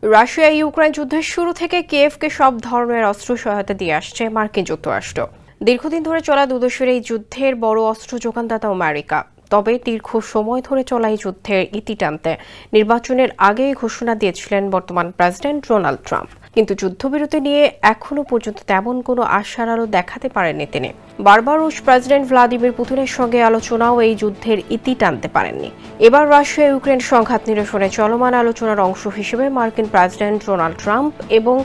Russia Ukraine যুদ্ধের শুরু থেকে কিয়েভকে সব ধরনের অস্ত্র সহায়তা দিয়ে আসছে মার্কিন যুক্তরাষ্ট্র। দীর্ঘদিন ধরে চলা দুদেশের এই যুদ্ধের বড় অস্ত্র যোগানদাতা আমেরিকা। তবে দীর্ঘ সময় ধরে চলা এই যুদ্ধের ইতি টানতে নির্বাচনের আগেই ঘোষণা দিয়েছিলেন বর্তমান প্রেসিডেন্ট ডোনাল্ড ট্রাম্প। কিন্তু যুদ্ধবিরতি নিয়ে এখনো পর্যন্ত তেমন কোনো আশার আলো দেখাতে পারেননি তিনি। বারবার রুশ প্রেসিডেন্ট ভ্লাদিমির পুতিনের সঙ্গে আলোচনাও এই যুদ্ধের ইতি টানতে পারেননি। এবার রাশিয়া ইউক্রেন সংঘাত নিরসনে চলমান আলোচনার অংশ হিসেবে মার্কিন প্রেসিডেন্ট ডোনাল্ড ট্রাম্প এবং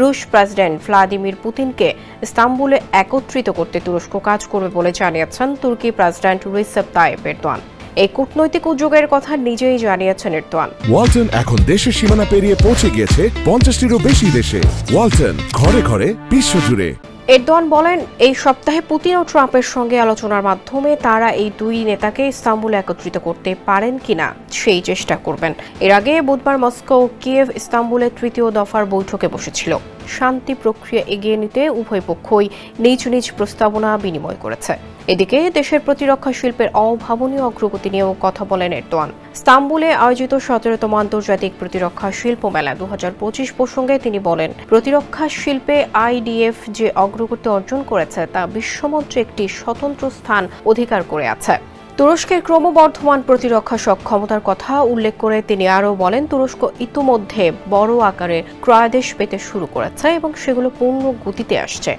রুশ প্রেসিডেন্ট ভ্লাদিমির পুতিনকে ইস্তাম্বুলে একত্রিত করতে তুরস্ক কাজ করবে বলে জানিয়েছেন তুর্কি প্রেসিডেন্ট রিসেপ তাইয়েপ এরদোয়ান। এই কূটনৈতিক উদ্যোগের কথা নিজেই জানিয়েছেন এরদোয়ান। ওয়ালটন এখন দেশের সীমানা পেরিয়ে পৌঁছে গিয়েছে 50টিরও বেশি দেশে। ওয়ালটন, ঘরে ঘরে, বিশ্বজুড়ে। এরদোয়ান বলেন, এই সপ্তাহে পুতিন ও ট্রাম্পের সঙ্গে আলোচনার মাধ্যমে তারা এই দুই নেতাকে ইস্তাম্বুলে একত্রিত করতে পারেন কিনা সেই চেষ্টা করবেন। এর আগে বুধবার মস্কো ও কিয়েভ ইস্তাম্বুলে তৃতীয় দফার বৈঠকে বসেছিল। শান্তি প্রক্রিয়া এগিয়ে নিতে উভয় পক্ষই নিজ নিজ প্রস্তাবনা বিনিময় করেছে। এদিকে দেশের প্রতিরক্ষা শিল্পের অভাবনীয় অগ্রগতি নিয়েও কথা বলেন এরদোয়ান। ইস্তাম্বুলে আয়োজিত 17তম আন্তর্জাতিক প্রতিরক্ষা শিল্প মেলা 2025 প্রসঙ্গে তিনি বলেন, প্রতিরক্ষা শিল্পে আইডিএফ যে অগ্রগতি অর্জন করেছে তা বিশ্বমঞ্চে একটি স্বতন্ত্র স্থান অধিকার করে আছে। তুরস্কের ক্রমবর্ধমান প্রতিরক্ষা সক্ষমতার কথা উল্লেখ করে তিনি আরও বলেন, তুরস্ক ইতিমধ্যে বড় আকারে ক্রয়াদেশ পেতে শুরু করেছে এবং সেগুলো পূর্ণ গতিতে আসছে।